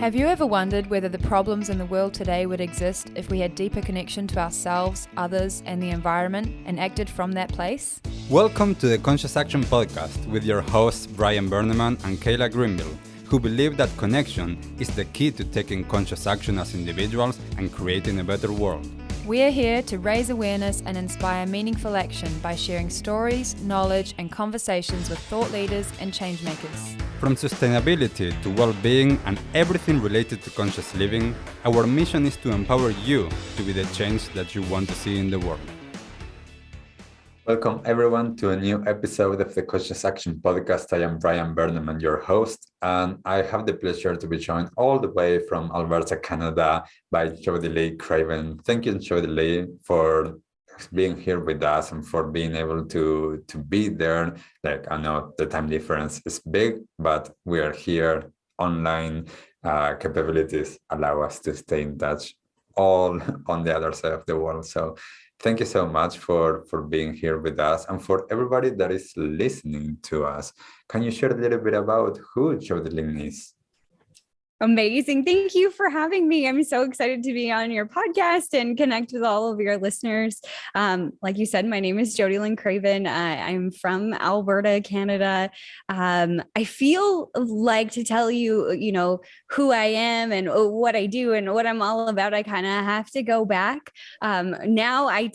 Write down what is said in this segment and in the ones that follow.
Have you ever wondered whether the problems in the world today would exist if we had deeper connection to ourselves, others, and the environment and acted from that place? Welcome to the Conscious Action Podcast with your hosts Brian Berneman and Kayla Greenville, who believe that connection is the key to taking conscious action as individuals and creating a better world. We are here to raise awareness and inspire meaningful action by sharing stories, knowledge, and conversations with thought leaders and change makers. From sustainability to well-being and everything related to conscious living, our mission is to empower you to be the change that you want to see in the world. Welcome everyone to a new episode of the Conscious Action Podcast. I am Brian Berneman, your host, and I have the pleasure to be joined all the way from Alberta, Canada by Jodielynn Craven. Thank you, Jodielynn, for being here with us and for being able to be there. Like, I know the time difference is big, but we are here. Online capabilities allow us to stay in touch all on the other side of the world. So thank you so much for being here with us. And for everybody that is listening to us, can you share a little bit about who Jodielynn is? Amazing. Thank you for having me. I'm so excited to be on your podcast and connect with all of your listeners. Like you said, my name is Jodielynn Craven. I'm from Alberta, Canada. I feel like to tell you, who I am and what I do and what I'm all about, I kind of have to go back. Now I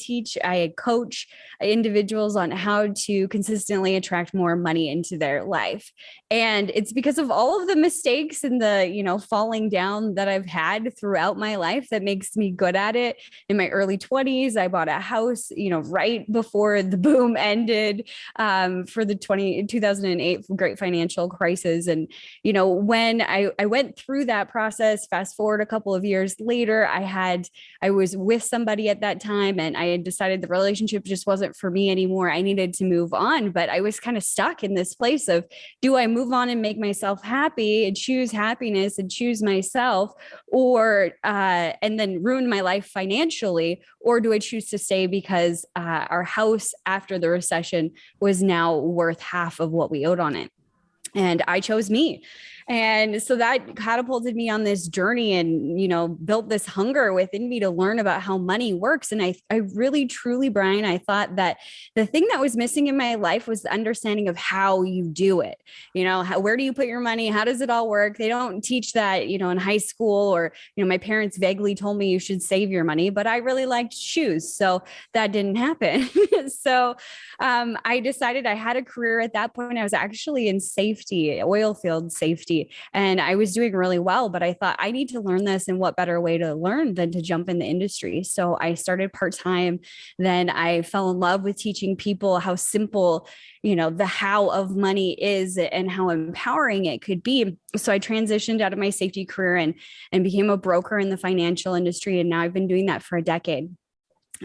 coach individuals on how to consistently attract more money into their life. And it's because of all of the mistakes and the, falling down that I've had throughout my life that makes me good at it. In my early 20s, I bought a house, right before the boom ended for the 2008 great financial crisis. And, when I went through that process, fast forward a couple of years later, I was with somebody at that time and I had decided the relationship just wasn't for me anymore. I needed to move on, but I was kind of stuck in this place of, do I move on and make myself happy and choose happiness and choose myself, or and then ruin my life financially, or do I choose to stay because our house after the recession was now worth half of what we owed on it? And I chose me. And so that catapulted me on this journey and, built this hunger within me to learn about how money works. And I really, truly, Brian, I thought that the thing that was missing in my life was the understanding of how you do it. Where do you put your money? How does it all work? They don't teach that, in high school, or, my parents vaguely told me you should save your money, but I really liked shoes. So that didn't happen. So I decided I had a career at that point. I was actually in safety, oil field safety. And I was doing really well, but I thought I need to learn this, and what better way to learn than to jump in the industry. So I started part-time. Then I fell in love with teaching people how simple, the how of money is and how empowering it could be. So I transitioned out of my safety career and became a broker in the financial industry. And now I've been doing that for a decade.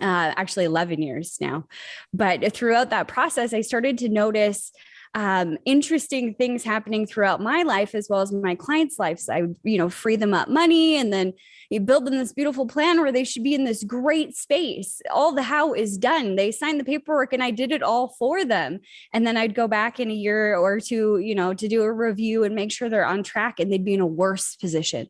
Actually 11 years now. But throughout that process, I started to notice interesting things happening throughout my life as well as my clients' lives. I would, free them up money, and then you build them this beautiful plan where they should be in this great space. All the how is done. They signed the paperwork and I did it all for them. And then I'd go back in a year or two, to do a review and make sure they're on track, and they'd be in a worse position.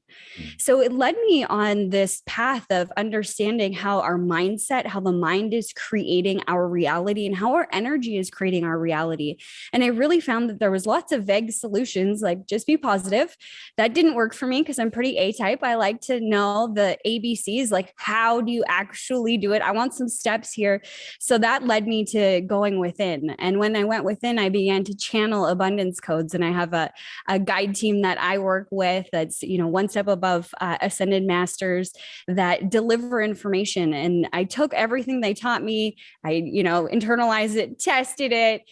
So it led me on this path of understanding how our mindset, how the mind is creating our reality, and how our energy is creating our reality. And I really found that there was lots of vague solutions, like just be positive. That didn't work for me because I'm pretty A-type. I like to know the ABCs, like how do you actually do it? I want some steps here. So that led me to going within. And when I went within, I began to channel abundance codes. And I have a guide team that I work with that's, one step above Ascended Masters that deliver information. And I took everything they taught me. I, internalized it, tested it,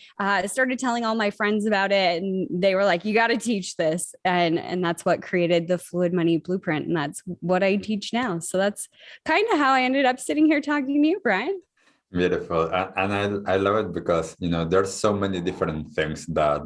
started telling all my friends about it. And they were like, you got to teach this. And that's what created the Fluid Money Blueprint. And that's what I teach now. So that's kind of how I ended up sitting here talking to you, Brian. Beautiful. And I love it because, there's so many different things that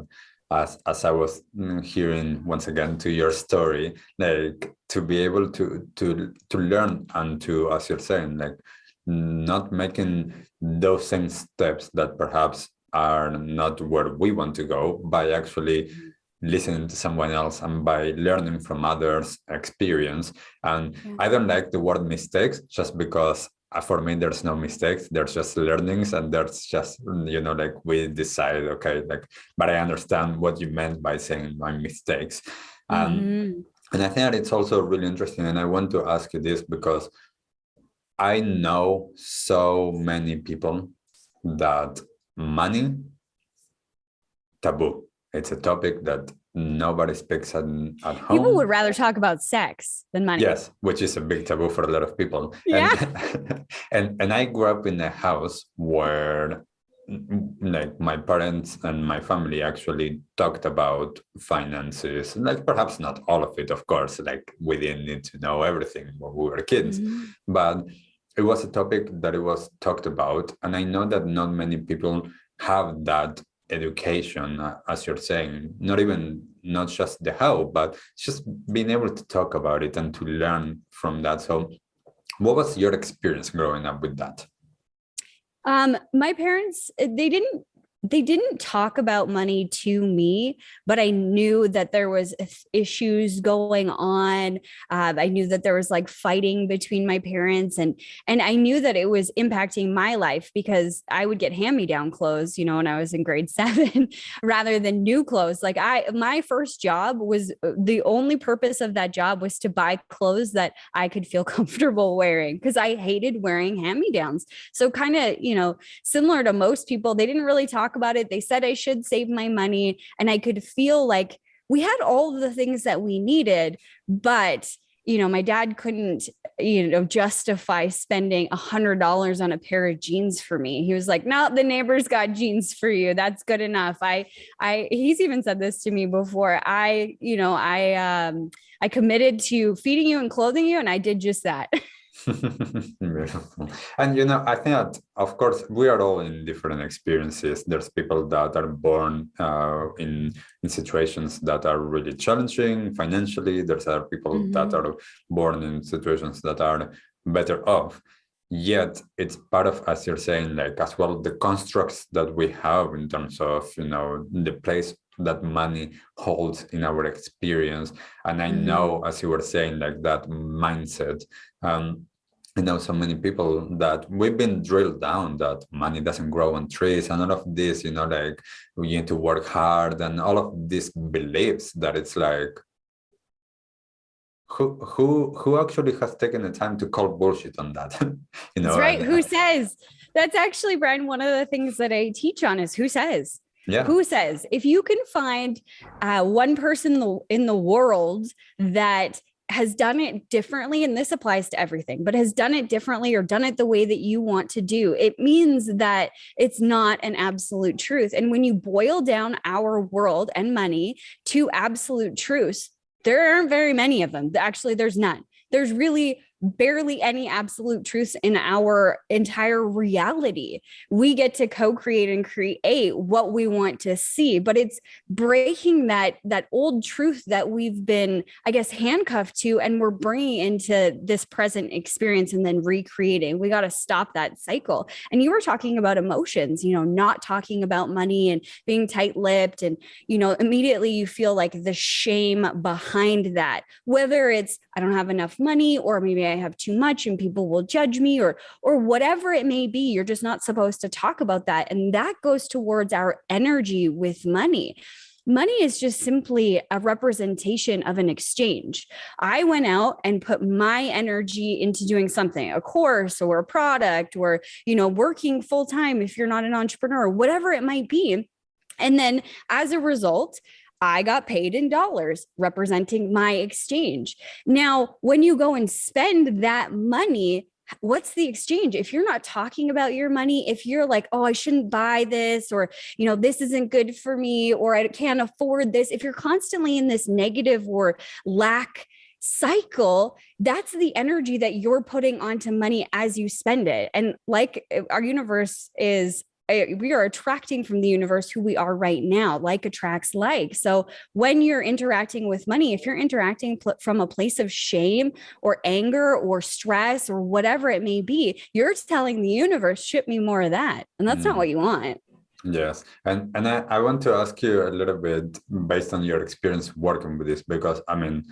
as I was hearing once again to your story, like to be able to learn and to, as you're saying, like not making those same steps that perhaps are not where we want to go by actually listening to someone else and by learning from others' experience. And I don't like the word mistakes just because for me, there's no mistakes. There's just learnings, and there's just, like we decide, okay, like, but I understand what you meant by saying my mistakes. And I think that it's also really interesting. And I want to ask you this because I know so many people that money, taboo. It's a topic that nobody speaks at home. People would rather talk about sex than money. Yes, which is a big taboo for a lot of people. Yeah. And I grew up in a house where like my parents and my family actually talked about finances, like perhaps not all of it, of course, like we didn't need to know everything when we were kids, but it was a topic that it was talked about. And I know that not many people have that education, as you're saying, not just the how, but just being able to talk about it and to learn from that. So what was your experience growing up with that? My parents, they didn't talk about money to me, but I knew that there was issues going on. I knew that there was like fighting between my parents, and I knew that it was impacting my life because I would get hand-me-down clothes, when I was in grade 7 rather than new clothes. Like my first job was, the only purpose of that job was to buy clothes that I could feel comfortable wearing because I hated wearing hand-me-downs. So kind of, similar to most people, they didn't really talk about it. They said I should save my money, and I could feel like we had all of the things that we needed, but my dad couldn't, justify spending $100 on a pair of jeans for me. He was like, no, the neighbor's got jeans for you. That's good enough. He's even said this to me before. I committed to feeding you and clothing you, and I did just that. Beautiful. And I think that, of course, we are all in different experiences. There's people that are born in situations that are really challenging financially. There's other people that are born in situations that are better off. Yet it's part of, as you're saying, like as well, the constructs that we have in terms of, the place that money holds in our experience. And I know, as you were saying, like that mindset, I know so many people that we've been drilled down that money doesn't grow on trees, and all of this, like we need to work hard, and all of these beliefs that it's like, who actually has taken the time to call bullshit on that? That's right. Who says? That's actually, Brian, one of the things that I teach on is who says. Yeah. Who says? If you can find one person in the world that has done it differently, and this applies to everything, but has done it differently or done it the way that you want to do, it means that it's not an absolute truth. And when you boil down our world and money to absolute truths, there aren't very many of them. Actually, there's none. There's really barely any absolute truths in our entire reality. We get to co-create and create what we want to see, but it's breaking that old truth that we've been, I guess, handcuffed to, and we're bringing into this present experience and then recreating. We got to stop that cycle. And you were talking about emotions, not talking about money and being tight-lipped, and immediately you feel like the shame behind that, whether it's I don't have enough money, or maybe I have too much and people will judge me, or whatever it may be. You're just not supposed to talk about that. And that goes towards our energy with money. Money is just simply a representation of an exchange. I went out and put my energy into doing something, a course or a product, or, working full time if you're not an entrepreneur, whatever it might be. And then as a result, I got paid in dollars, representing my exchange. Now, when you go and spend that money, what's the exchange? If you're not talking about your money, if you're like, oh, I shouldn't buy this, or, this isn't good for me, or I can't afford this, if you're constantly in this negative or lack cycle, that's the energy that you're putting onto money as you spend it. And like our universe is, we are attracting from the universe who we are right now. Like attracts like. So when you're interacting with money, if you're interacting from a place of shame or anger or stress or whatever it may be, you're telling the universe, ship me more of that. And that's not what you want. Yes. And I want to ask you a little bit based on your experience working with this, because I mean,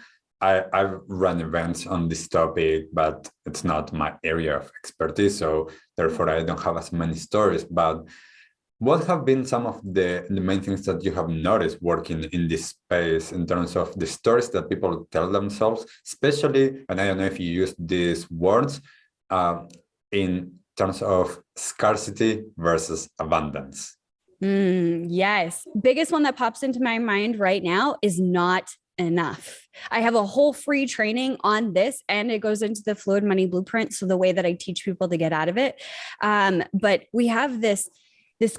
I've run events on this topic, but it's not my area of expertise. So therefore, I don't have as many stories. But what have been some of the main things that you have noticed working in this space in terms of the stories that people tell themselves, especially, and I don't know if you use these words, in terms of scarcity versus abundance? Yes. Biggest one that pops into my mind right now is not enough. I have a whole free training on this, and it goes into the Fluid Money Blueprint. So the way that I teach people to get out of it. But we have this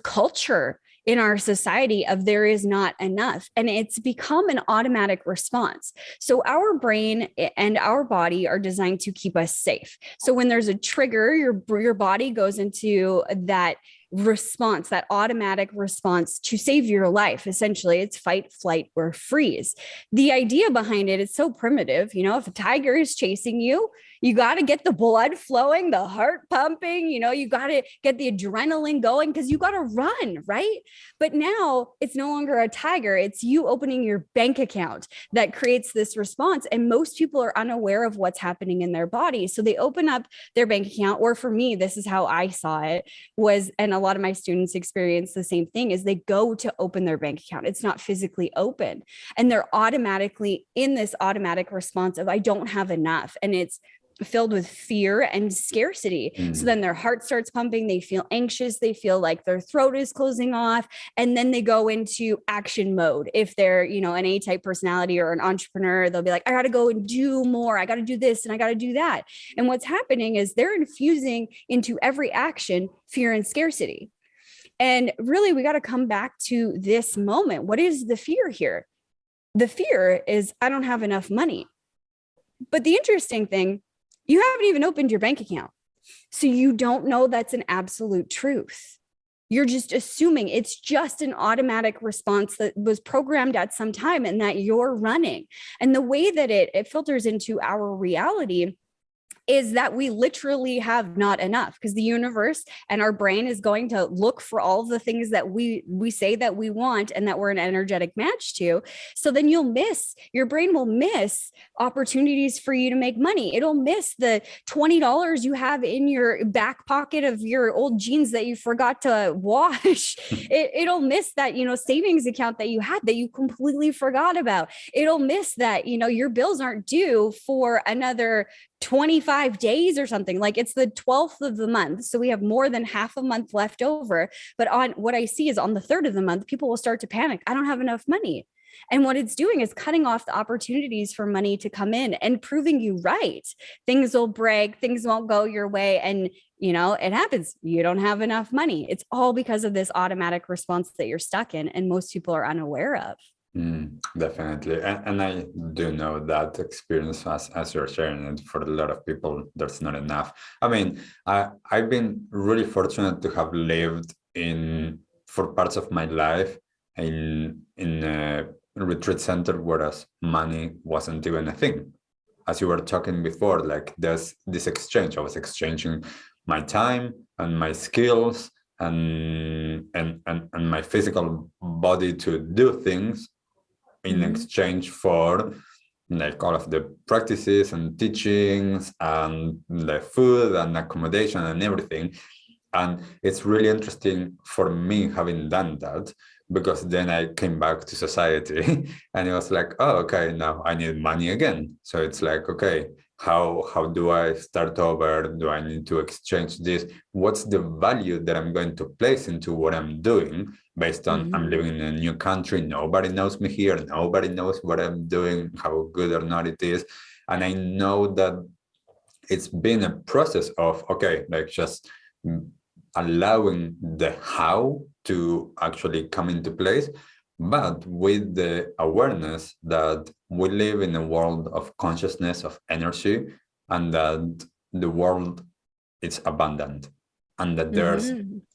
culture in our society of there is not enough, and it's become an automatic response. So our brain and our body are designed to keep us safe. So when there's a trigger, your body goes into that response, that automatic response to save your life. Essentially, it's fight, flight, or freeze. The idea behind it is so primitive. You know, if a tiger is chasing you, you got to get the blood flowing, the heart pumping, you got to get the adrenaline going because you got to run, right? But now it's no longer a tiger. It's you opening your bank account that creates this response. And most people are unaware of what's happening in their body. So they open up their bank account, or for me, this is how I saw it was, and a lot of my students experience the same thing, is they go to open their bank account. It's not physically open. And they're automatically in this automatic response of, I don't have enough. And it's filled with fear and scarcity. So then their heart starts pumping, they feel anxious, they feel like their throat is closing off, and then they go into action mode. If they're, an A-type personality or an entrepreneur, they'll be like, I got to go and do more, I got to do this and I got to do that. And what's happening is they're infusing into every action fear and scarcity. And really, we got to come back to this moment. What is the fear here? The fear is, I don't have enough money. But the interesting thing, you haven't even opened your bank account. So you don't know that's an absolute truth. You're just assuming it's just an automatic response that was programmed at some time and that you're running. And the way that it filters into our reality is that we literally have not enough, because the universe and our brain is going to look for all of the things that we say that we want and that we're an energetic match to. So then your brain will miss opportunities for you to make money. It'll miss the $20 you have in your back pocket of your old jeans that you forgot to wash. It'll miss that, savings account that you had that you completely forgot about. It'll miss that, your bills aren't due for another 25 days or something. Like it's the 12th of the month. So we have more than half a month left over. But on what I see is on the 3rd of the month, people will start to panic. I don't have enough money. And what it's doing is cutting off the opportunities for money to come in and proving you right. Things will break, things won't go your way. And, it happens. You don't have enough money. It's all because of this automatic response that you're stuck in. And most people are unaware of. Definitely. And I do know that experience as you're sharing it. For a lot of people, there's not enough. I mean, I've been really fortunate to have lived for parts of my life in a retreat center, whereas money wasn't even a thing. As you were talking before, like there's this exchange. I was exchanging my time and my skills and my physical body to do things in exchange for like all of the practices and teachings and the food and accommodation and everything. And it's really interesting for me having done that, because then I came back to society and it was like, oh, okay, now I need money again. So it's like, okay, how do I start over? Do I need to exchange this? What's the value that I'm going to place into what I'm doing based on I'm living in a new country? Nobody knows me here. Nobody knows what I'm doing, how good or not it is. And I know that it's been a process of, okay, like just allowing the how to actually come into place, but with the awareness that we live in a world of consciousness, of energy, and that the world is abundant, and that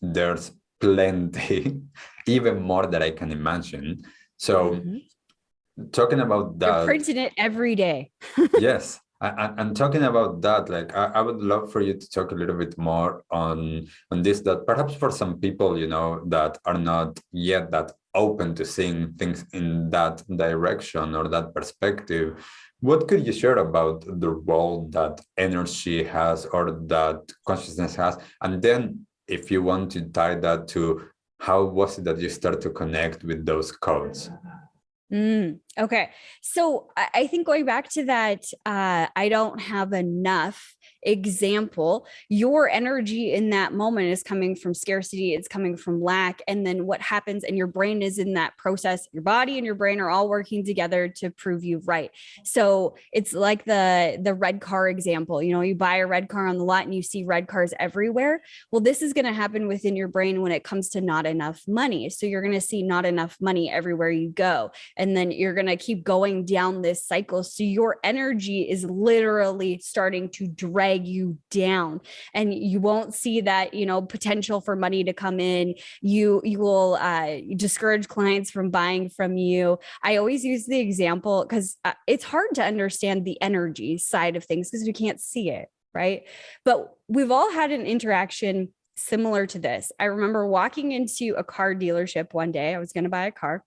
there's plenty, even more that I can imagine. So talking about that, you're printing it every day. Yes. And talking about that, like I would love for you to talk a little bit more on this, that perhaps for some people, that are not yet that open to seeing things in that direction or that perspective, what could you share about the role that energy has or that consciousness has? And then if you want to tie that to how was it that you started to connect with those codes? Okay. So I think going back to that, I don't have enough example, your energy in that moment is coming from scarcity, it's coming from lack. And then what happens, and your brain is in that process, your body and your brain are all working together to prove you right. So it's like the red car example, you buy a red car on the lot and you see red cars everywhere. Well, this is going to happen within your brain when it comes to not enough money. So you're going to see not enough money everywhere you go. And then you're going to keep going down this cycle. So your energy is literally starting to drag you down, and you won't see that, potential for money to come in. You will discourage clients from buying from you. I always use the example because it's hard to understand the energy side of things because you can't see it, right? But we've all had an interaction similar to this. I remember walking into a car dealership one day. I was going to buy a car.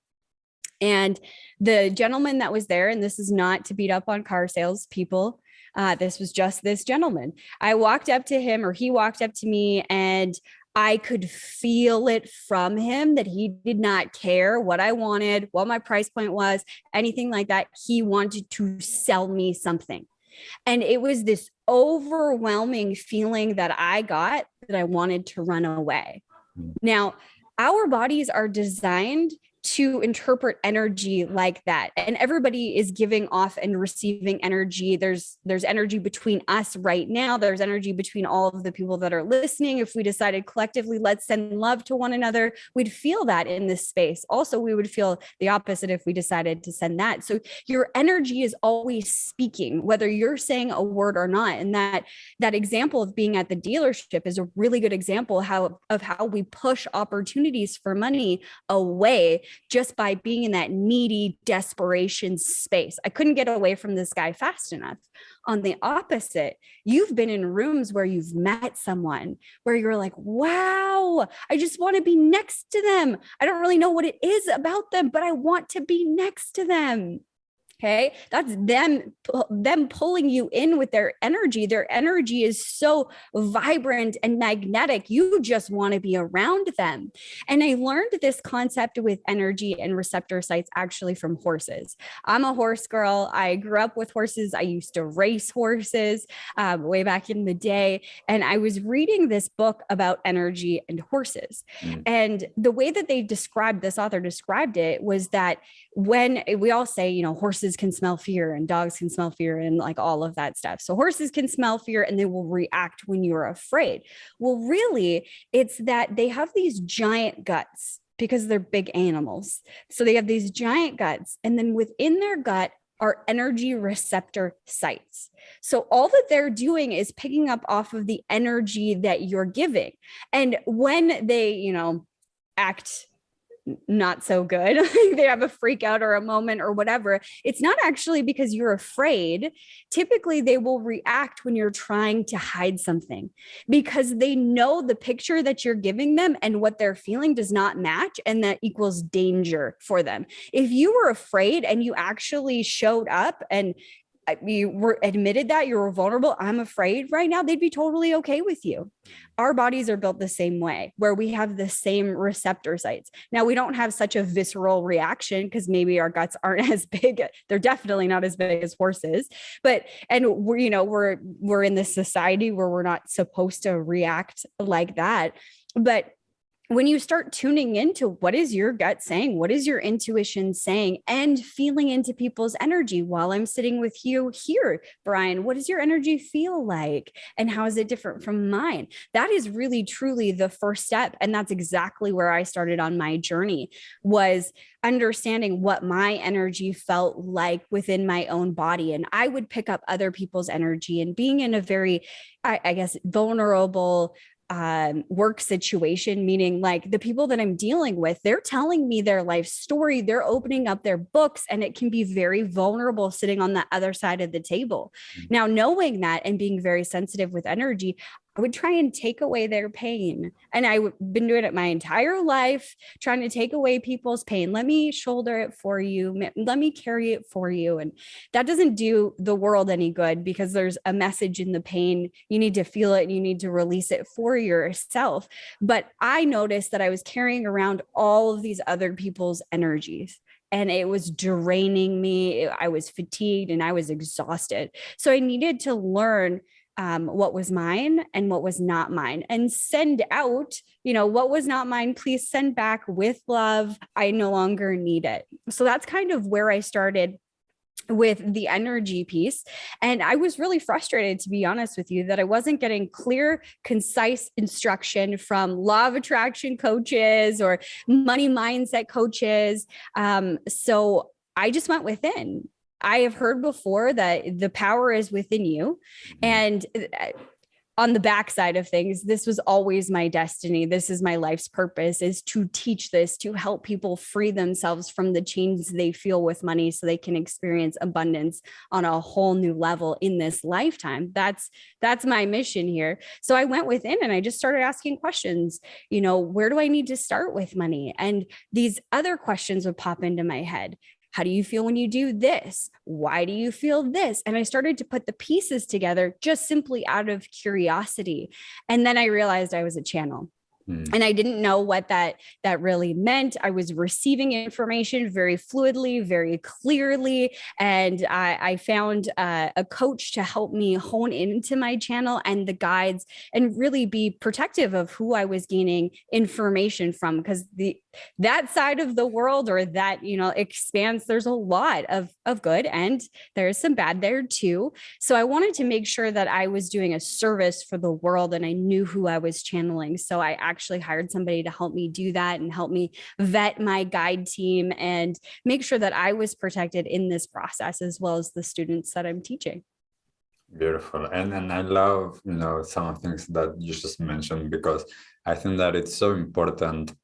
And the gentleman that was there, and this is not to beat up on car sales people, this was just this gentleman. I walked up to him, or he walked up to me, and I could feel it from him that he did not care what I wanted, what my price point was, anything like that. He wanted to sell me something. And it was this overwhelming feeling that I got that I wanted to run away. Now, our bodies are designed to interpret energy like that. And everybody is giving off and receiving energy. There's energy between us right now. There's energy between all of the people that are listening. If we decided collectively, let's send love to one another, we'd feel that in this space. Also, we would feel the opposite if we decided to send that. So your energy is always speaking, whether you're saying a word or not. And that example of being at the dealership is a really good example of how we push opportunities for money away just by being in that needy desperation space. I couldn't get away from this guy fast enough. On the opposite, you've been in rooms where you've met someone where you're like, wow, I just want to be next to them. I don't really know what it is about them, but I want to be next to them. Okay, that's them pulling you in with their energy. Their energy is so vibrant and magnetic. You just want to be around them. And I learned this concept with energy and receptor sites actually from horses. I'm a horse girl. I grew up with horses. I used to race horses way back in the day. And I was reading this book about energy and horses. And the way that this author described it was that when we all say, horses can smell fear and dogs can smell fear and like all of that stuff. So horses can smell fear and they will react when you're afraid. Well, really, it's that they have these giant guts because they're big animals. So they have these giant guts, and then within their gut are energy receptor sites. So all that they're doing is picking up off of the energy that you're giving. And when they, act not so good, they have a freak out or a moment or whatever, it's not actually because you're afraid. Typically, they will react when you're trying to hide something because they know the picture that you're giving them and what they're feeling does not match, and that equals danger for them. If you were afraid and you actually showed up and you were admitted that you were vulnerable, I'm afraid right now, they'd be totally okay with you. Our bodies are built the same way, where we have the same receptor sites. Now, we don't have such a visceral reaction because maybe our guts aren't as big. They're definitely not as big as horses, and we're in this society where we're not supposed to react like that. But when you start tuning into what is your gut saying, what is your intuition saying, and feeling into people's energy while I'm sitting with you here, Brian, what does your energy feel like? And how is it different from mine? That is really, truly the first step. And that's exactly where I started on my journey, was understanding what my energy felt like within my own body. And I would pick up other people's energy, and being in a very, I guess, vulnerable work situation, meaning like the people that I'm dealing with, they're telling me their life story, they're opening up their books, and it can be very vulnerable sitting on the other side of the table. Now, knowing that and being very sensitive with energy, I would try and take away their pain. And I've been doing it my entire life, trying to take away people's pain. Let me shoulder it for you. Let me carry it for you. And that doesn't do the world any good, because there's a message in the pain. You need to feel it and you need to release it for yourself. But I noticed that I was carrying around all of these other people's energies, and it was draining me. I was fatigued and I was exhausted. So I needed to learn what was mine and what was not mine, and send out, what was not mine, please send back with love. I no longer need it. So that's kind of where I started with the energy piece. And I was really frustrated, to be honest with you, that I wasn't getting clear, concise instruction from law of attraction coaches or money mindset coaches. So I just went within. I have heard before that the power is within you. And on the backside of things, this was always my destiny. This is my life's purpose, is to teach this, to help people free themselves from the chains they feel with money so they can experience abundance on a whole new level in this lifetime. That's my mission here. So I went within and I just started asking questions, where do I need to start with money? And these other questions would pop into my head. How do you feel when you do this? Why do you feel this? And I started to put the pieces together just simply out of curiosity. And then I realized I was a channel. And I didn't know what that really meant. I was receiving information very fluidly, very clearly. And I found a coach to help me hone into my channel and the guides, and really be protective of who I was gaining information from, because that side of the world, or that, expands, there's a lot of good, and there's some bad there too. So I wanted to make sure that I was doing a service for the world, and I knew who I was channeling. So I actually hired somebody to help me do that and help me vet my guide team and make sure that I was protected in this process, as well as the students that I'm teaching. Beautiful. And I love, some of the things that you just mentioned, because I think that it's so important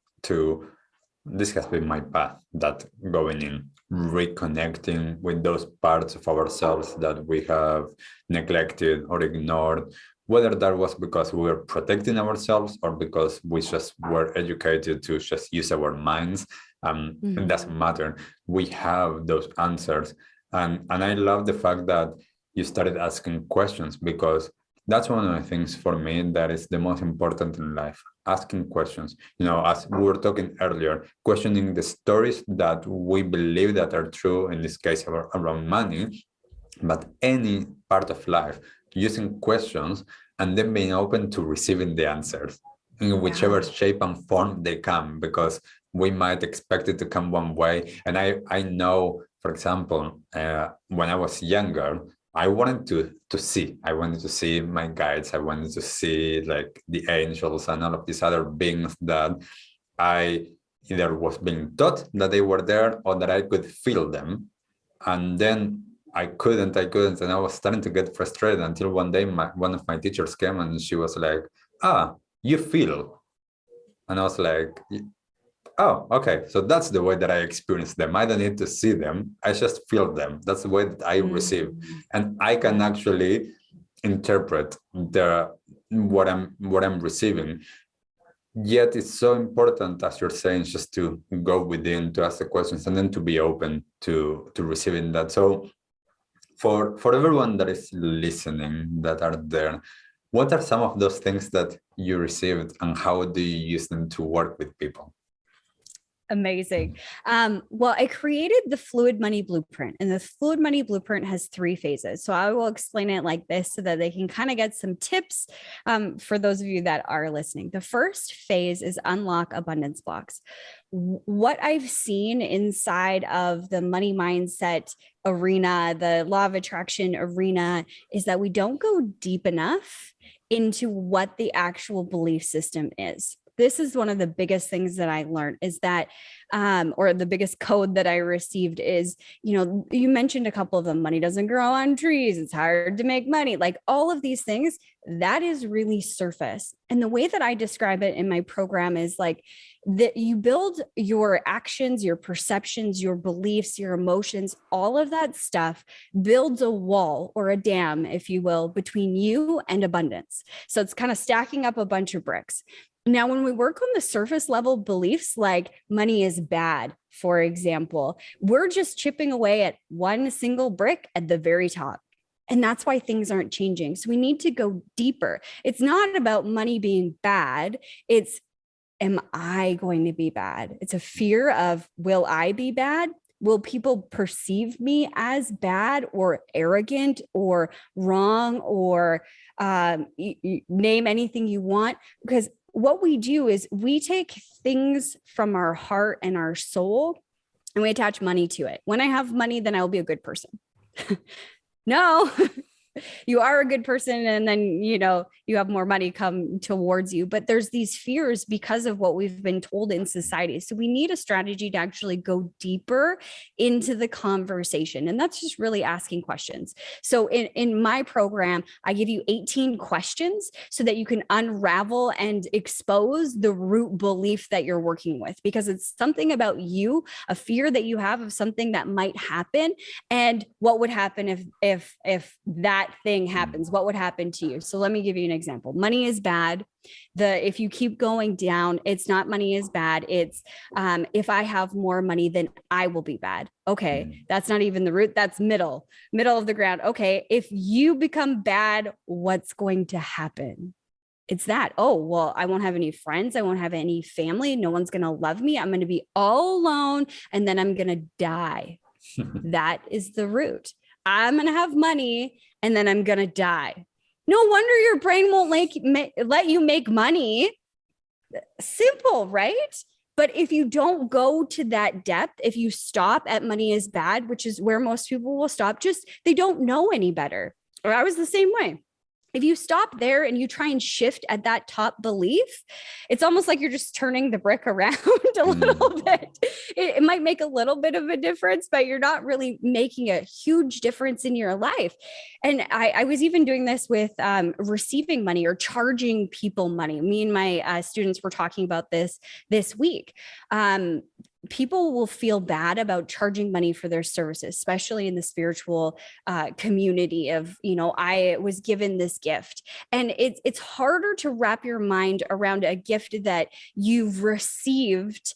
this has been my path, that going in, reconnecting with those parts of ourselves that we have neglected or ignored, whether that was because we were protecting ourselves or because we just were educated to just use our minds. It doesn't matter. We have those answers. And I love the fact that you started asking questions, because that's one of the things for me that is the most important in life, asking questions. As we were talking earlier, questioning the stories that we believe that are true, in this case around money, but any part of life, using questions and then being open to receiving the answers in whichever shape and form they come, because we might expect it to come one way. And I know, for example, when I was younger, I wanted to see my guides. I wanted to see like the angels and all of these other beings that I either was being taught that they were there, or that I could feel them. And then I couldn't, and I was starting to get frustrated, until one day one of my teachers came and she was like, you feel. And I was like, oh, okay. So that's the way that I experience them. I don't need to see them. I just feel them. That's the way that I receive. And I can actually interpret what I'm receiving. Yet it's so important, as you're saying, just to go within, to ask the questions, and then to be open to receiving that. So for everyone that is listening, that are there, what are some of those things that you received, and how do you use them to work with people? Amazing. Well, I created the Fluid Money Blueprint, and the Fluid Money Blueprint has 3 phases. So I will explain it like this so that they can kind of get some tips for those of you that are listening. The first phase is unlock abundance blocks. What I've seen inside of the money mindset arena, the law of attraction arena, is that we don't go deep enough into what the actual belief system is. this is one of the biggest things that I learned is that, or the biggest code that I received is, you mentioned a couple of them. Money doesn't grow on trees. It's hard to make money. Like all of these things, that is really surface. And the way that I describe it in my program is like that you build your actions, your perceptions, your beliefs, your emotions, all of that stuff builds a wall or a dam, if you will, between you and abundance. So it's kind of stacking up a bunch of bricks. Now, when we work on the surface level beliefs, like money is bad, for example, we're just chipping away at one single brick at the very top. And that's why things aren't changing. So we need to go deeper. It's not about money being bad. It's, am I going to be bad? It's a fear of, will I be bad? Will people perceive me as bad or arrogant or wrong or name anything you want? Because what we do is we take things from our heart and our soul and we attach money to it. When I have money, then I will be a good person. No, you are a good person. And then, you have more money come towards you. But there's these fears because of what we've been told in society. So we need a strategy to actually go deeper into the conversation. And that's just really asking questions. So in my program, I give you 18 questions so that you can unravel and expose the root belief that you're working with, because it's something about you, a fear that you have of something that might happen. And what would happen if that thing happens? What would happen to you? So let me give you an example. Money is bad. If you keep going down, it's not money is bad. It's if I have more money, then I will be bad. Okay. That's not even the root. That's middle of the ground. Okay. If you become bad, what's going to happen? It's that, oh, well, I won't have any friends. I won't have any family. No one's going to love me. I'm going to be all alone and then I'm going to die. That is the root. I'm going to have money and then I'm going to die. No wonder your brain won't let you make money. Simple, right? But if you don't go to that depth, if you stop at money is bad, which is where most people will stop, just they don't know any better. Or I was the same way. If you stop there and you try and shift at that top belief, it's almost like you're just turning the brick around a little bit. It might make a little bit of a difference, but you're not really making a huge difference in your life. And I was even doing this with receiving money or charging people money. Me and my students were talking about this week. People will feel bad about charging money for their services, especially in the spiritual community of, I was given this gift. And it's harder to wrap your mind around a gift that you've received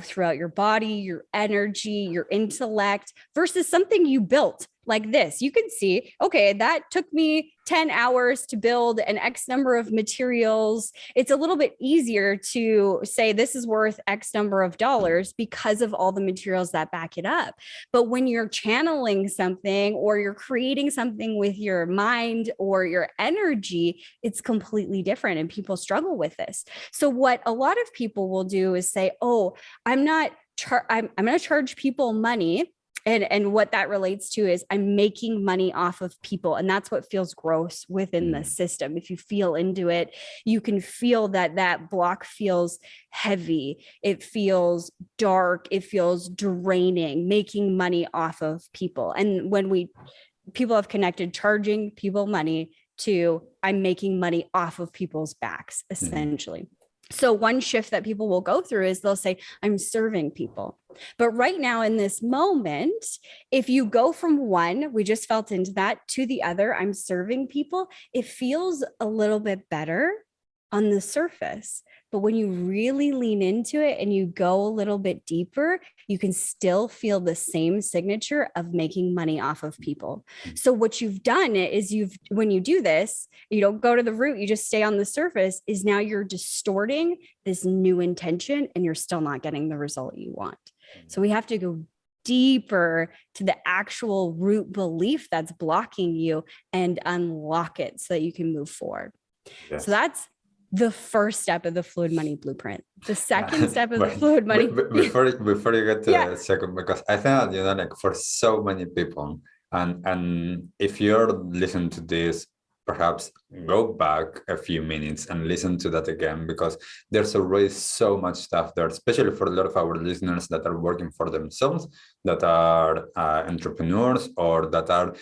throughout your body, your energy, your intellect versus something you built like this. You can see, okay, that took me 10 hours to build an X number of materials. It's a little bit easier to say this is worth X number of dollars because of all the materials that back it up. But when you're channeling something or you're creating something with your mind or your energy, it's completely different and people struggle with this. So what a lot of people will do is say, oh, I'm going to charge people money. And what that relates to is I'm making money off of people. And that's what feels gross within the system. If you feel into it, you can feel that block feels heavy. It feels dark. It feels draining, making money off of people. And when people have connected charging people money to I'm making money off of people's backs, essentially. So one shift that people will go through is they'll say, I'm serving people. But right now in this moment, if you go from one, we just felt into that, to the other, I'm serving people, it feels a little bit better on the surface. But when you really lean into it and you go a little bit deeper, you can still feel the same signature of making money off of people. So what you've done is when you do this, you don't go to the root, you just stay on the surface, is now you're distorting this new intention and you're still not getting the result you want. So we have to go deeper to the actual root belief that's blocking you and unlock it so that you can move forward. Yes. So that's the first step of the fluid money blueprint. The second step of the fluid money. Before you get to the second, because I think that, like for so many people, and if you're listening to this perhaps go back a few minutes and listen to that again, because there's already so much stuff there, especially for a lot of our listeners that are working for themselves, that are entrepreneurs, or that are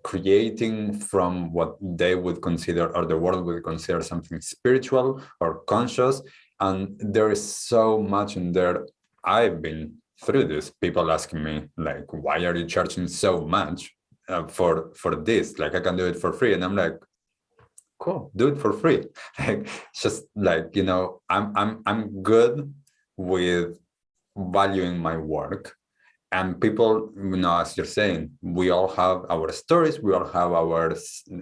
creating from what they would consider, or the world would consider, something spiritual or conscious. And there is so much in there. I've been through this, people asking me like, why are you charging so much for this? Like, I can do it for free. And I'm like, cool, do it for free. Like, just like, you know, I'm good with valuing my work. And people, you know, as you're saying, we all have our stories, we all have our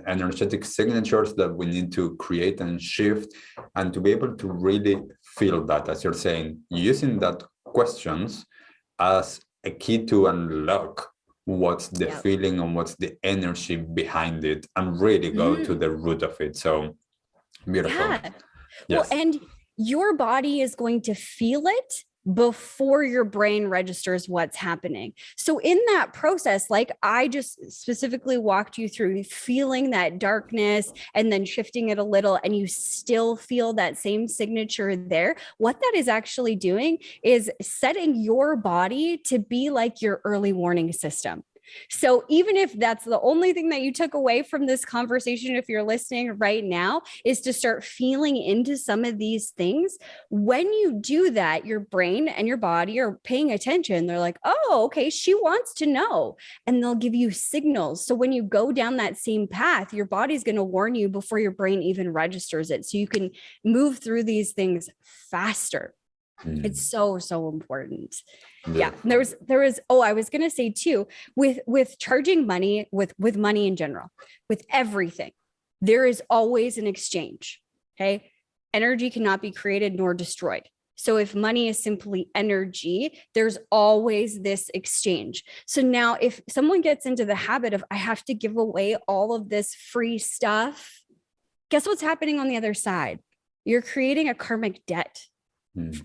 energetic signatures that we need to create and shift, and to be able to really feel that, as you're saying, using that questions as a key to unlock what's the feeling and what's the energy behind it, and really go to the root of it. So beautiful. Yeah. Well, and your body is going to feel it before your brain registers what's happening. So in that process, like I just specifically walked you through, feeling that darkness and then shifting it a little, and you still feel that same signature there. What that is actually doing is setting your body to be like your early warning system. So even if that's the only thing that you took away from this conversation, if you're listening right now, is to start feeling into some of these things. When you do that, your brain and your body are paying attention. They're like, oh, okay, she wants to know. And they'll give you signals. So when you go down that same path, your body's going to warn you before your brain even registers it. So you can move through these things faster. It's so important. Yeah. There was, I was going to say too, with charging money, with money in general, with everything, there is always an exchange. Okay. Energy cannot be created nor destroyed. So if money is simply energy, there's always this exchange. So now if someone gets into the habit of, I have to give away all of this free stuff, guess what's happening on the other side? You're creating a karmic debt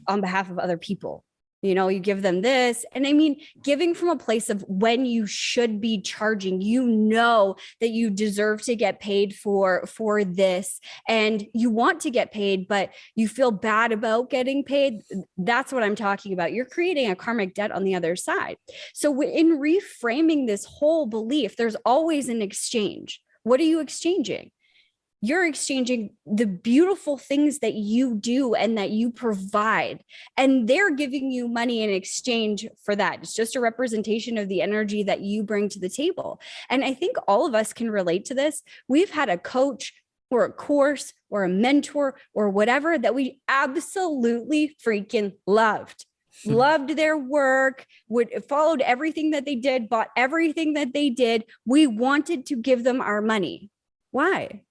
on behalf of other people. You know, you give them this. And I mean, giving from a place of when you should be charging, you know that you deserve to get paid for this, and you want to get paid, but you feel bad about getting paid. That's what I'm talking about. You're creating a karmic debt on the other side. So in reframing this whole belief, there's always an exchange. What are you exchanging? You're exchanging the beautiful things that you do and that you provide, and they're giving you money in exchange for that. It's just a representation of the energy that you bring to the table. And I think all of us can relate to this. We've had a coach or a course or a mentor or whatever that we absolutely freaking loved their work, followed everything that they did, bought everything that they did. We wanted to give them our money. Why?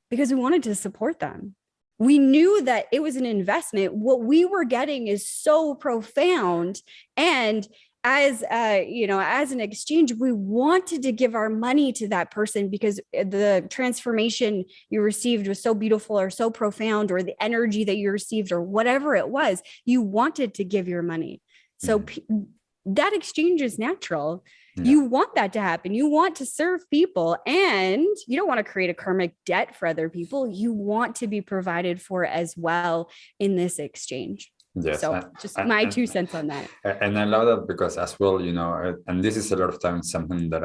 Because we wanted to support them. We knew that it was an investment. What we were getting is so profound. And as an exchange, we wanted to give our money to that person because the transformation you received was so beautiful or so profound, or the energy that you received or whatever it was, you wanted to give your money. So that exchange is natural. You want that to happen. You want to serve people, and you don't want to create a karmic debt for other people. You want to be provided for as well in this exchange. Yes. So just my 2 cents on that. And I love that because as well, you know, and this is a lot of times something that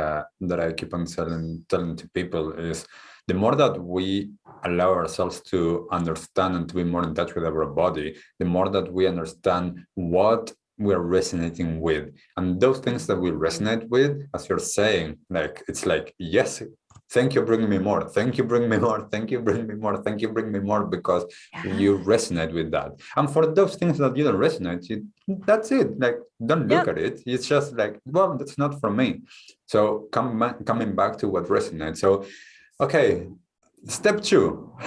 I keep on telling to people is, the more that we allow ourselves to understand and to be more in touch with our body, the more that we understand what we are resonating with. And those things that we resonate with, as you're saying, like, it's like, yes, thank you, bring me more. Thank you, bring me more. Thank you, bring me more. Thank you, bring me more, because you resonate with that. And for those things that you don't resonate, that's it. Like, don't look at it. It's just like, well, that's not for me. So coming back to what resonates. So, okay, step 2.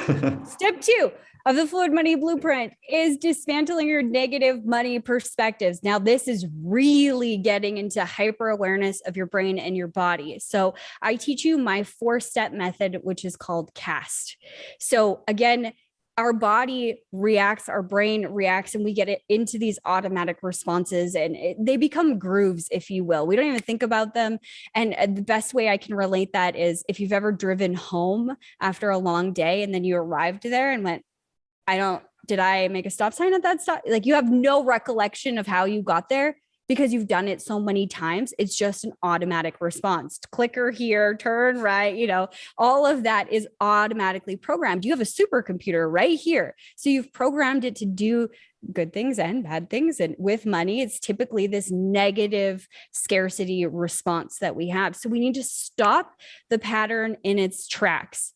Step 2 of the Fluid Money Blueprint is dismantling your negative money perspectives. Now, this is really getting into hyper awareness of your brain and your body. So I teach you my 4-step method, which is called CAST. So again, our body reacts, our brain reacts, and we get it into these automatic responses, and they become grooves, if you will. We don't even think about them. And the best way I can relate that is if you've ever driven home after a long day and then you arrived there and went, did I make a stop sign at that stop? Like, you have no recollection of how you got there because you've done it so many times. It's just an automatic response. Clicker here, turn right, all of that is automatically programmed. You have a supercomputer right here. So you've programmed it to do good things and bad things. And with money, it's typically this negative scarcity response that we have. So we need to stop the pattern in its tracks.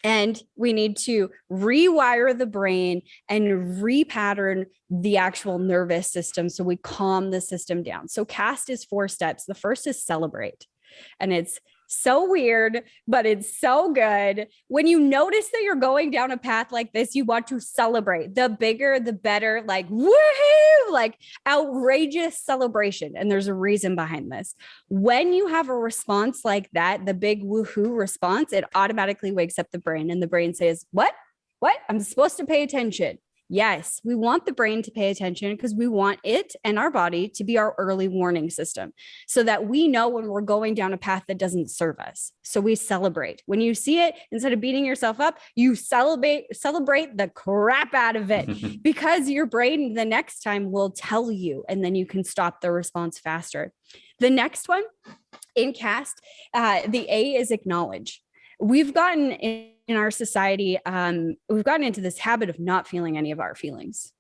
And we need to rewire the brain and repattern the actual nervous system so we calm the system down. So cast is 4 steps. The first is celebrate. And it's so weird, but it's so good. When you notice that you're going down a path like this, you want to celebrate. The bigger, the better, like woohoo, like outrageous celebration. And there's a reason behind this. When you have a response like that, the big woohoo response, it automatically wakes up the brain, and the brain says, what? I'm supposed to pay attention. Yes, we want the brain to pay attention because we want it and our body to be our early warning system so that we know when we're going down a path that doesn't serve us. So we celebrate. When you see it, instead of beating yourself up, you celebrate the crap out of it because your brain the next time will tell you, and then you can stop the response faster. The next one in cast, the A is acknowledge. We've gotten in our society, we've gotten into this habit of not feeling any of our feelings.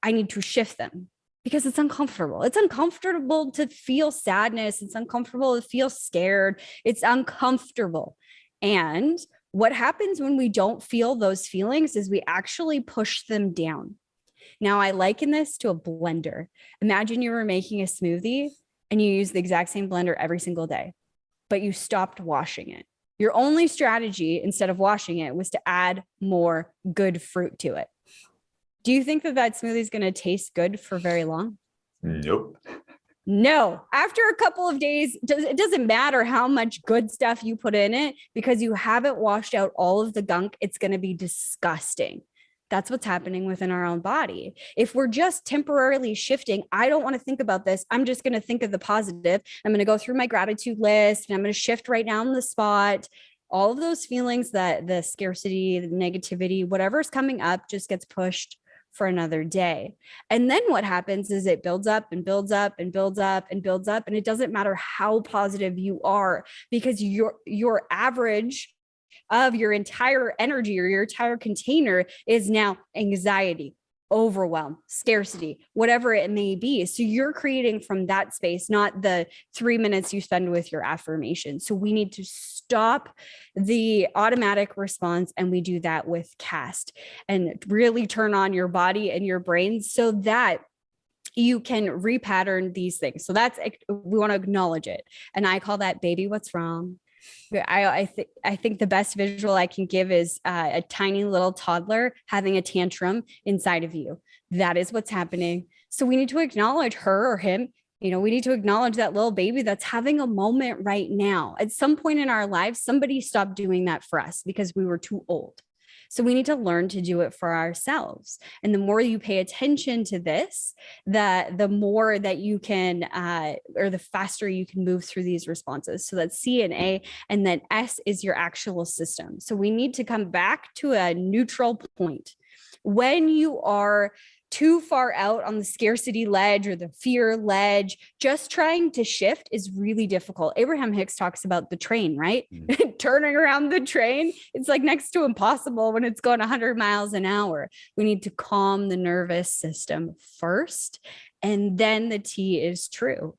I need to shift them because it's uncomfortable. It's uncomfortable to feel sadness. It's uncomfortable to feel scared. It's uncomfortable. And what happens when we don't feel those feelings is we actually push them down. Now, I liken this to a blender. Imagine you were making a smoothie and you use the exact same blender every single day, but you stopped washing it. Your only strategy instead of washing it was to add more good fruit to it. Do you think that smoothie is going to taste good for very long? Nope. No. After a couple of days, it doesn't matter how much good stuff you put in it because you haven't washed out all of the gunk. It's going to be disgusting. That's what's happening within our own body. If we're just temporarily shifting, I don't want to think about this. I'm just going to think of the positive. I'm going to go through my gratitude list and I'm going to shift right now on the spot. All of those feelings, that the scarcity, the negativity, whatever's coming up just gets pushed for another day. And then what happens is it builds up and builds up and builds up and builds up. And it doesn't matter how positive you are because your average of your entire energy or your entire container is now anxiety, overwhelm, scarcity, whatever it may be. So you're creating from that space, not the 3 minutes you spend with your affirmation. So we need to stop the automatic response. And we do that with cast and really turn on your body and your brain so that you can repattern these things. So we want to acknowledge it. And I call that baby, what's wrong? I think the best visual I can give is a tiny little toddler having a tantrum inside of you. That is what's happening. So we need to acknowledge her or him. We need to acknowledge that little baby that's having a moment right now. At some point in our lives, somebody stopped doing that for us because we were too old. So we need to learn to do it for ourselves. And the more you pay attention to this, the more that you can, or the faster you can move through these responses. So that's C and A, and then S is your actual system. So we need to come back to a neutral point. When you are too far out on the scarcity ledge or the fear ledge, just trying to shift is really difficult. Abraham Hicks talks about the train, right? Turning around the train, it's like next to impossible when it's going 100 miles an hour. We need to calm the nervous system first. And then the T is true.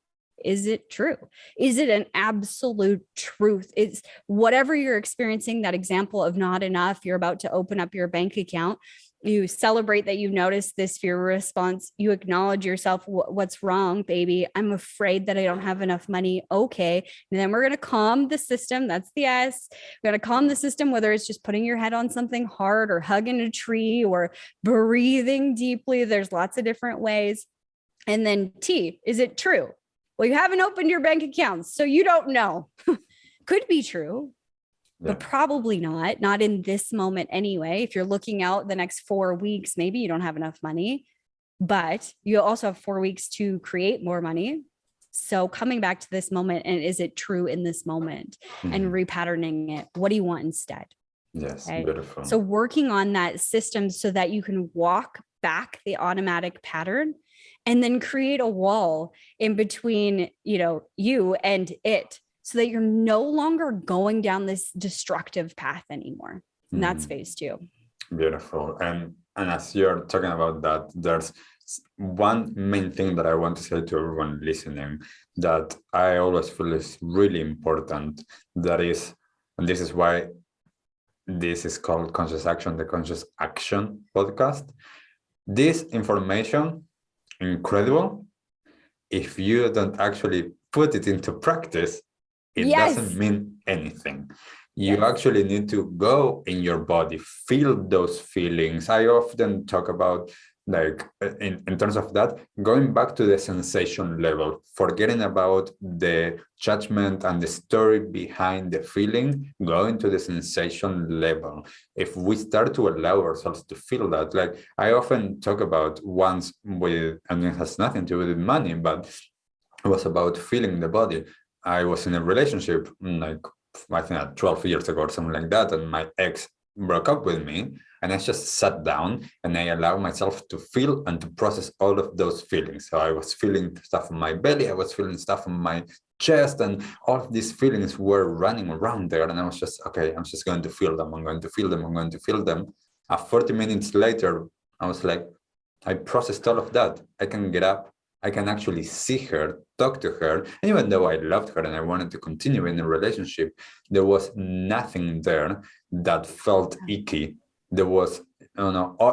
Is it true? Is it an absolute truth? It's whatever you're experiencing, that example of not enough, you're about to open up your bank account. You celebrate that you noticed this fear response. You acknowledge yourself. What's wrong, baby? I'm afraid that I don't have enough money. Okay. And then we're going to calm the system. That's the S. We're going to calm the system, whether it's just putting your head on something hard or hugging a tree or breathing deeply. There's lots of different ways. And then T, is it true? Well, you haven't opened your bank accounts, so you don't know. Could be true. but probably not in this moment anyway. If you're looking out the next 4 weeks, maybe you don't have enough money, but you also have 4 weeks to create more money. So coming back to this moment, and is it true in this moment, and repatterning it? What do you want instead? Yes, okay? Beautiful. So working on that system so that you can walk back the automatic pattern and then create a wall in between, you and it, so that you're no longer going down this destructive path anymore. And that's phase 2. Beautiful. And as you're talking about that, there's one main thing that I want to say to everyone listening that I always feel is really important. That is, and this is why this is called Conscious Action, the Conscious Action podcast. This information, incredible. If you don't actually put it into practice, it doesn't mean anything. You actually need to go in your body, feel those feelings. I often talk about, like, in terms of that, going back to the sensation level, forgetting about the judgment and the story behind the feeling, going to the sensation level. If we start to allow ourselves to feel that, like I often talk about once with, and it has nothing to do with money, but it was about feeling the body. I was in a relationship, like I think 12 years ago or something like that, and my ex broke up with me, and I just sat down and I allowed myself to feel and to process all of those feelings. So I was feeling stuff in my belly, I was feeling stuff in my chest, and all of these feelings were running around there, and I was just, okay, I'm just going to feel them, I'm going to feel them, I'm going to feel them. 40 minutes later, I was like, I processed all of that. I can get up, I can actually see her, talk to her. And even though I loved her and I wanted to continue in a relationship, there was nothing there that felt icky. There was,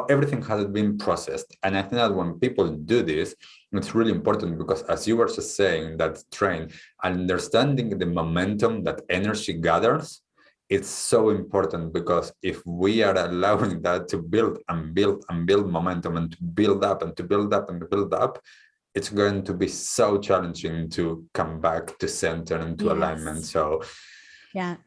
everything had been processed. And I think that when people do this, it's really important because, as you were just saying, that train, understanding the momentum that energy gathers, it's so important, because if we are allowing that to build and build and build momentum and to build up and to build up and to build up, it's going to be so challenging to come back to center and to alignment. So a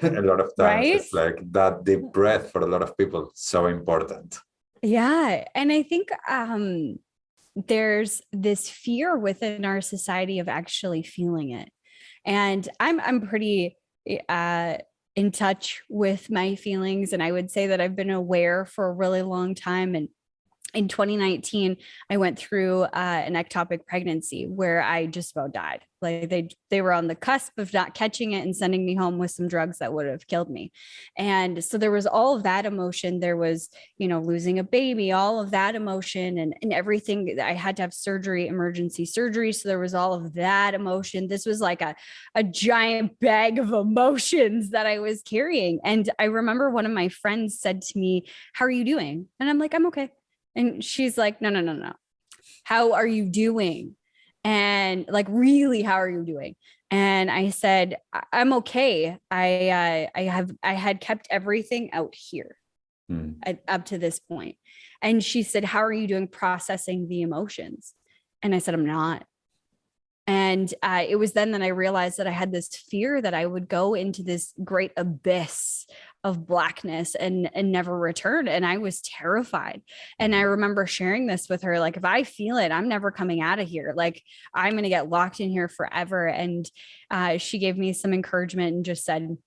lot of times it's like that deep breath for a lot of people, so important. Yeah. And I think there's this fear within our society of actually feeling it. And I'm pretty in touch with my feelings. And I would say that I've been aware for a really long time. And in 2019, I went through an ectopic pregnancy where I just about died. Like they were on the cusp of not catching it and sending me home with some drugs that would have killed me. And so there was all of that emotion. There was, losing a baby, all of that emotion and everything. I had to have surgery, emergency surgery. So there was all of that emotion. This was like a giant bag of emotions that I was carrying. And I remember one of my friends said to me, "How are you doing?" And I'm like, "I'm okay." And she's like, no. How are you doing? And like, really, how are you doing? And I said, I'm okay. I had kept everything out here up to this point. And she said, "How are you doing processing the emotions?" And I said, "I'm not." And it was then that I realized that I had this fear that I would go into this great abyss of blackness and never return. And I was terrified. And I remember sharing this with her, like, if I feel it, I'm never coming out of here. Like, I'm going to get locked in here forever. And she gave me some encouragement and just said,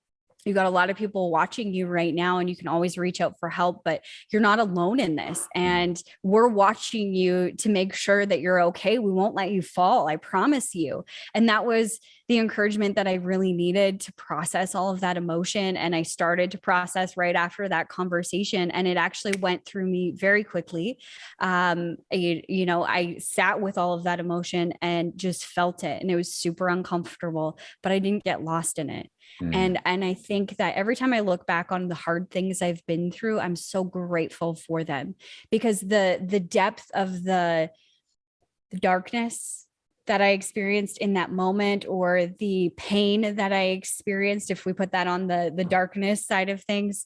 "You got a lot of people watching you right now, and you can always reach out for help, but you're not alone in this. And we're watching you to make sure that you're okay. We won't let you fall. I promise you." And that was the encouragement that I really needed to process all of that emotion. And I started to process right after that conversation. And it actually went through me very quickly. I sat with all of that emotion and just felt it. And it was super uncomfortable, but I didn't get lost in it. And I think that every time I look back on the hard things I've been through, I'm so grateful for them, because the depth of the darkness that I experienced in that moment, or the pain that I experienced, if we put that on the darkness side of things,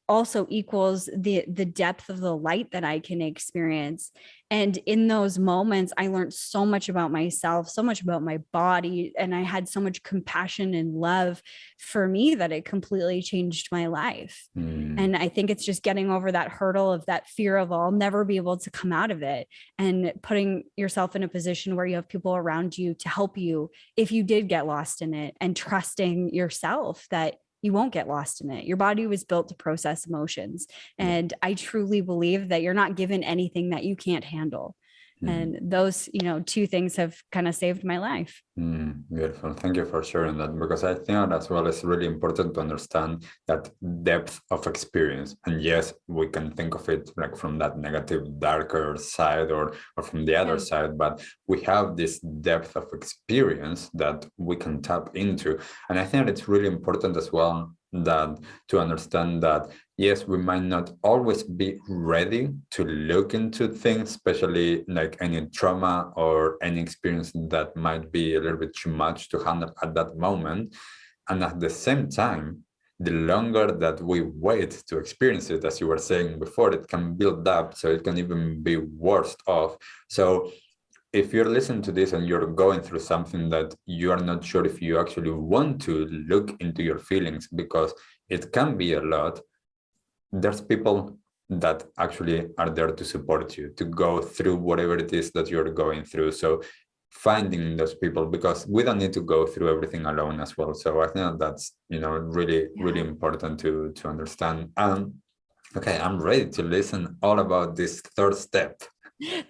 also equals the depth of the light that I can experience. And in those moments, I learned so much about myself, so much about my body. And I had so much compassion and love for me that it completely changed my life. And I think it's just getting over that hurdle of that fear of I'll never be able to come out of it, and putting yourself in a position where you have people around you to help you if you did get lost in it, and trusting yourself that you won't get lost in it. Your body was built to process emotions. And I truly believe that you're not given anything that you can't handle. And those, two things have kind of saved my life. Beautiful. Thank you for sharing that, because I think as well it's really important to understand that depth of experience. And yes, we can think of it like from that negative, darker side or from the other side, but we have this depth of experience that we can tap into. And I think it's really important as well that to understand that yes, we might not always be ready to look into things, especially like any trauma or any experience that might be a little bit too much to handle at that moment. And at the same time, the longer that we wait to experience it, as you were saying before, it can build up, so it can even be worse off. So if you're listening to this and you're going through something that you are not sure if you actually want to look into your feelings, because it can be a lot, there's people that actually are there to support you, to go through whatever it is that you're going through. So finding those people, because we don't need to go through everything alone as well. So I think that's, really important to understand. Okay, I'm ready to listen all about this third step.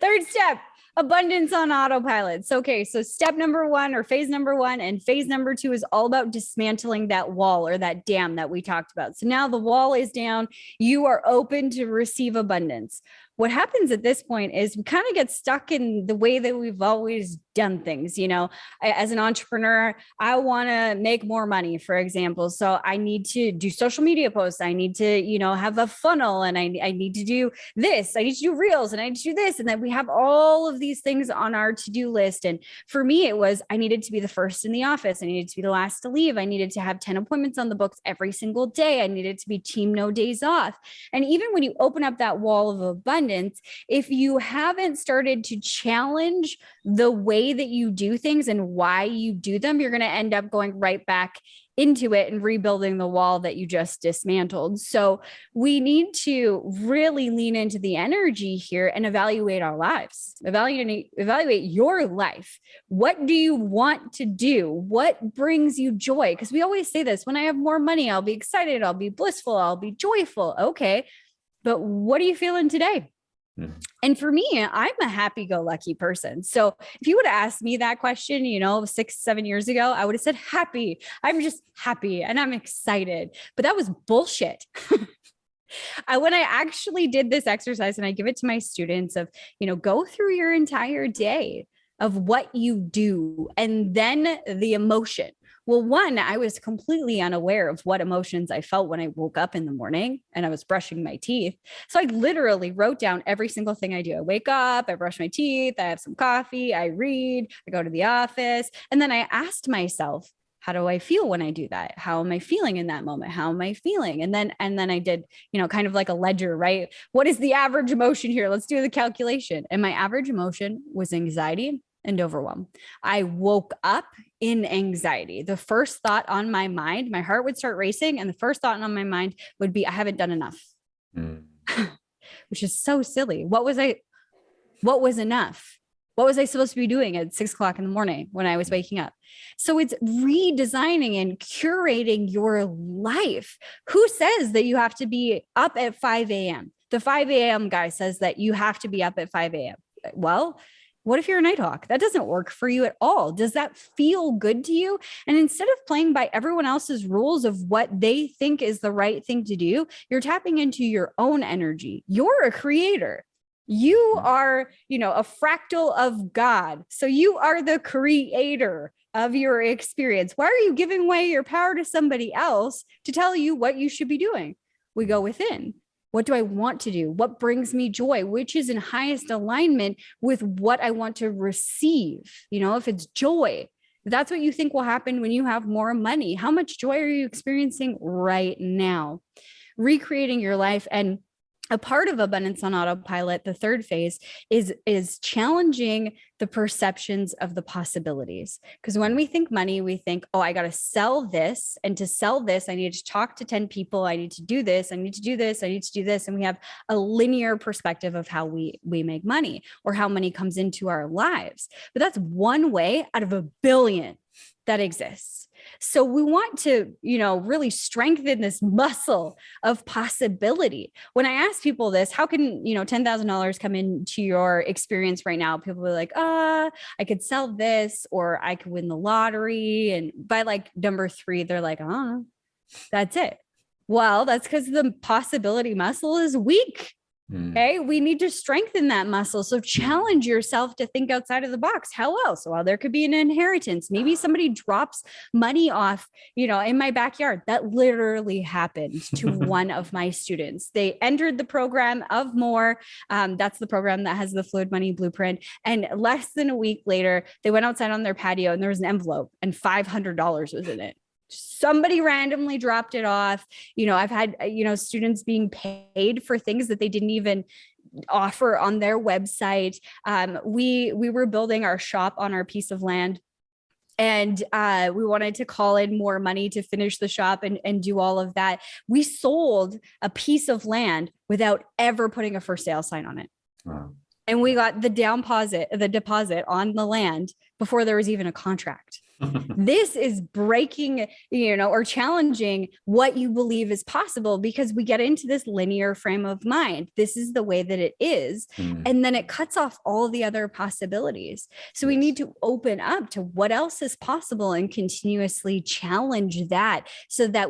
Third step. Abundance on autopilot. So, okay, so step number 1 or phase number 1 and phase number 2 is all about dismantling that wall or that dam that we talked about. So now the wall is down. You are open to receive abundance. What happens at this point is we kind of get stuck in the way that we've always done things. As an entrepreneur, I want to make more money, for example. So I need to do social media posts. I need to, have a funnel, and I need to do this. I need to do reels, and I need to do this. And then we have all of these things on our to-do list. And for me, it was, I needed to be the first in the office. I needed to be the last to leave. I needed to have 10 appointments on the books every single day. I needed to be team no days off. And even when you open up that wall of abundance, if you haven't started to challenge the way that you do things and why you do them, you're going to end up going right back into it and rebuilding the wall that you just dismantled. So we need to really lean into the energy here and evaluate our lives, evaluate your life. What do you want to do? What brings you joy? Because we always say this, when I have more money, I'll be excited, I'll be blissful, I'll be joyful. Okay, but what are you feeling today? And for me, I'm a happy-go-lucky person. So if you would have asked me that question, 6-7 years ago, I would have said happy. I'm just happy and I'm excited. But that was bullshit. When I actually did this exercise, and I give it to my students of, go through your entire day of what you do and then the emotion. Well, one, I was completely unaware of what emotions I felt when I woke up in the morning and I was brushing my teeth. So I literally wrote down every single thing I do. I wake up, I brush my teeth, I have some coffee, I read, I go to the office. And then I asked myself, how do I feel when I do that? How am I feeling in that moment? How am I feeling? And then I did, kind of like a ledger, right? What is the average emotion here? Let's do the calculation. And my average emotion was anxiety and overwhelm. I woke up in anxiety. The first thought on my mind, my heart would start racing. And the first thought on my mind would be, I haven't done enough, which is so silly. What was enough? What was I supposed to be doing at 6 o'clock in the morning when I was waking up? So it's redesigning and curating your life. Who says that you have to be up at 5 a.m.? The 5 a.m. guy says that you have to be up at 5 a.m. Well, what if you're a nighthawk? That doesn't work for you at all. Does that feel good to you? And instead of playing by everyone else's rules of what they think is the right thing to do, you're tapping into your own energy. You're a creator. You are, a fractal of God. So you are the creator of your experience. Why are you giving away your power to somebody else to tell you what you should be doing? We go within. What do I want to do? What brings me joy? Which is in highest alignment with what I want to receive? If it's joy, that's what you think will happen when you have more money. How much joy are you experiencing right now? recreating your life. And a part of abundance on autopilot, the third phase, is challenging the perceptions of the possibilities. Because when we think money, we think, oh, I got to sell this. And to sell this, I need to talk to 10 people. I need to do this. I need to do this. I need to do this. And we have a linear perspective of how we make money or how money comes into our lives. But that's one way out of a billion that exists. So we want to, really strengthen this muscle of possibility. When I ask people this, how can, $10,000 come into your experience right now? People are like, I could sell this, or I could win the lottery. And by like number 3, they're like, that's it. Well, that's because the possibility muscle is weak. Okay. We need to strengthen that muscle. So challenge yourself to think outside of the box. How else? Well, there could be an inheritance. Maybe somebody drops money off, in my backyard. That literally happened to one of my students. They entered the program of More. That's the program that has the Fluid Money Blueprint. And less than a week later, they went outside on their patio and there was an envelope and $500 was in it. Somebody randomly dropped it off. I've had, students being paid for things that they didn't even offer on their website. We were building our shop on our piece of land, and we wanted to call in more money to finish the shop and do all of that. We sold a piece of land without ever putting a for sale sign on it. Wow. And we got the deposit on the land before there was even a contract. This is breaking, or challenging what you believe is possible, because we get into this linear frame of mind. This is the way that it is. And then it cuts off all the other possibilities. So we need to open up to what else is possible and continuously challenge that, so that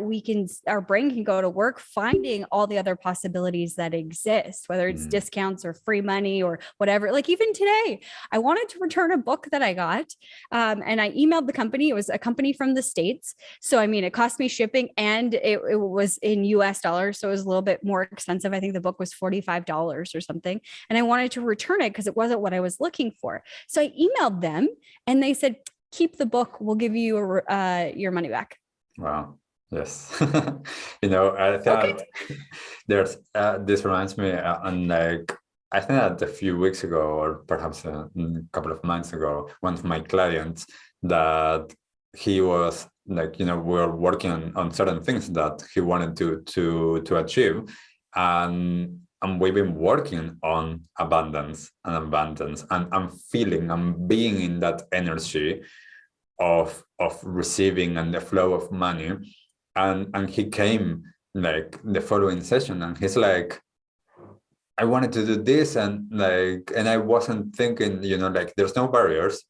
our brain can go to work finding all the other possibilities that exist, whether it's discounts or free money or whatever. Like even today, I wanted to return a book that I got, and I emailed the company. It was a company from the States. So, it cost me shipping, and it was in US dollars. So it was a little bit more expensive. I think the book was $45 or something. And I wanted to return it because it wasn't what I was looking for. So I emailed them and they said, keep the book. We'll give you your money back. Wow. Yes. I thought there's, this reminds me, I think that a few weeks ago, or perhaps a couple of months ago, one of my clients, that he was we were working on certain things that he wanted to achieve, and we've been working on abundance, and I'm feeling, I'm being in that energy of receiving and the flow of money, and he came the following session, and he's like, I wanted to do this, and I wasn't thinking, there's no barriers.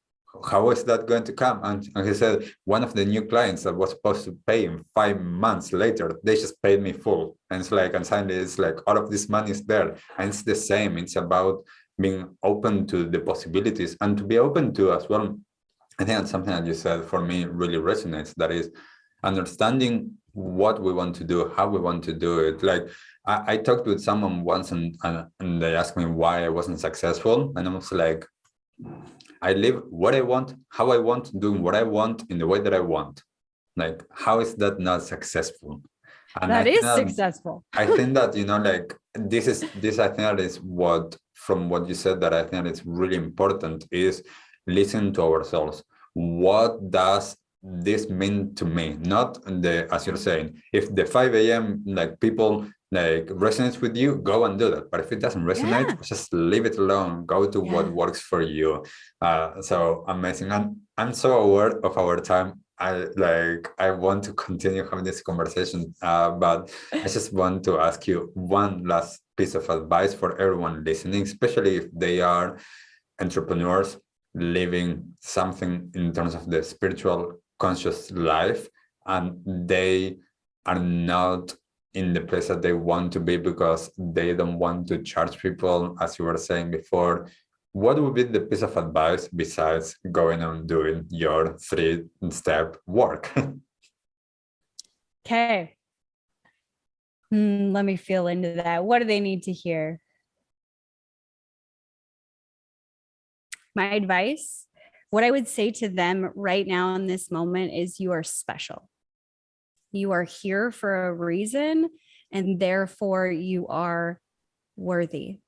How is that going to come? And he said, one of the new clients that was supposed to pay him 5 months later, they just paid me full. And it's and suddenly it's all of this money is there. And it's the same. It's about being open to the possibilities, and to be open to as well. I think that's something that you said for me really resonates. That is understanding what we want to do, how we want to do it. I talked with someone once, and they asked me why I wasn't successful. And I was like, I live what I want, how I want, doing what I want in the way that I want. How is that not successful? And that is successful. I think that, this I think that is what, from what you said, that I think it's really important, is listen to ourselves. What does this mean to me? Not as you're saying, if the 5 a.m. people resonates with you, go and do that. But if it doesn't resonate, just leave it alone. Go to what works for you. So amazing. And I'm so aware of our time. I want to continue having this conversation, but I just want to ask you one last piece of advice for everyone listening, especially if they are entrepreneurs living something in terms of the spiritual conscious life, and they are not in the place that they want to be because they don't want to charge people, as you were saying before. What would be the piece of advice besides going and doing your 3-step work? Okay. Let me feel into that. What do they need to hear? My advice, what I would say to them right now in this moment is, you are special. You are here for a reason, and therefore you are worthy.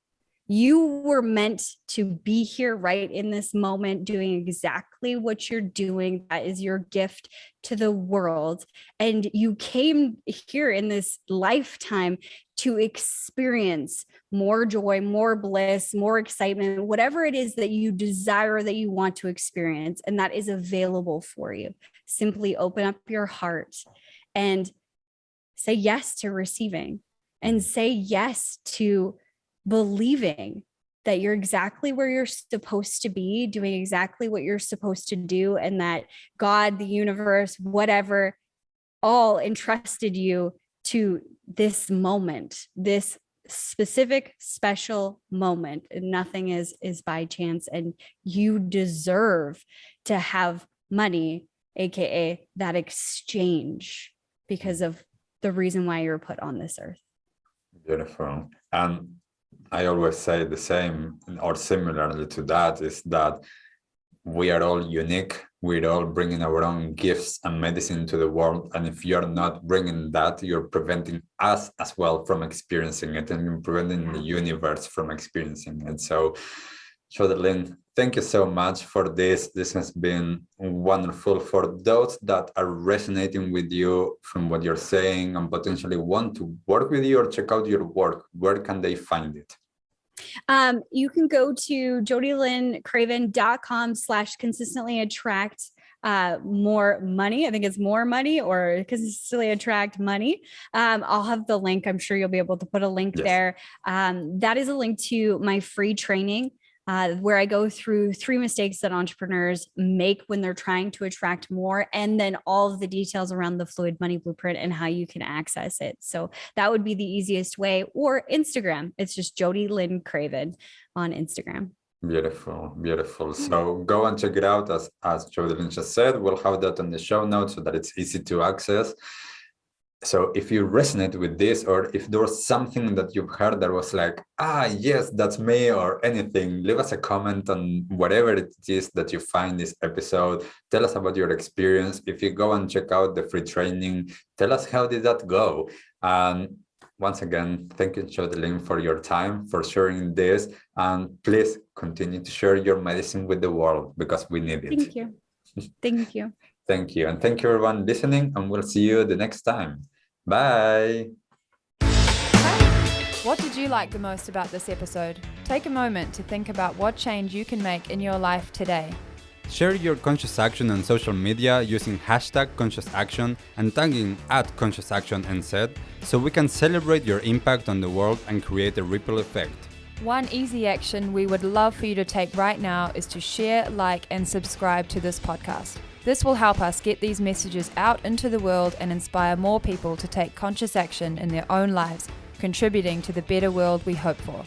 You were meant to be here right in this moment, doing exactly what you're doing. That is your gift to the world. And you came here in this lifetime to experience more joy, more bliss, more excitement, whatever it is that you desire, that you want to experience. And that is available for you. Simply open up your heart and say yes to receiving, and say yes to believing that you're exactly where you're supposed to be, doing exactly what you're supposed to do, and that God, the universe, whatever, all entrusted you to this moment, this specific, special moment, and nothing is by chance. And you deserve to have money, aka that exchange, because of the reason why you're put on this earth. Beautiful. And I always say the same, or similarly to that, is that we are all unique. We're all bringing our own gifts and medicine to the world. And if you're not bringing that, you're preventing us as well from experiencing it, and you're preventing the universe from experiencing it. So, Jodielynn, thank you so much for this. This has been wonderful. For those that are resonating with you from what you're saying and potentially want to work with you or check out your work, where can they find it? You can go to jodielynncraven.com/consistently attract more money. I think it's more money, or consistently attract money. I'll have the link. I'm sure you'll be able to put a link there. That is a link to my free training, where I go through 3 mistakes that entrepreneurs make when they're trying to attract more, and then all of the details around the Fluid Money Blueprint and how you can access it. So that would be the easiest way. Or Instagram. It's just Jodielynn Craven on Instagram. Beautiful, beautiful. So go and check it out. As Jodielynn just said, we'll have that on the show notes so that it's easy to access. So if you resonate with this, or if there was something that you've heard that was like, yes, that's me, or anything, leave us a comment on whatever it is that you find this episode. Tell us about your experience. If you go and check out the free training, tell us, how did that go? And once again, thank you, Jodielynn, for your time, for sharing this. And please continue to share your medicine with the world, because we need it. Thank you. Thank you. Thank you. And thank you, everyone, listening. And we'll see you the next time. Bye. What did you like the most about this episode? Take a moment to think about what change you can make in your life today. Share your conscious action on social media using #ConsciousAction and tagging @ConsciousActionNZ, so we can celebrate your impact on the world and create a ripple effect. One easy action we would love for you to take right now is to share, like, and subscribe to this podcast. This will help us get these messages out into the world and inspire more people to take conscious action in their own lives, contributing to the better world we hope for.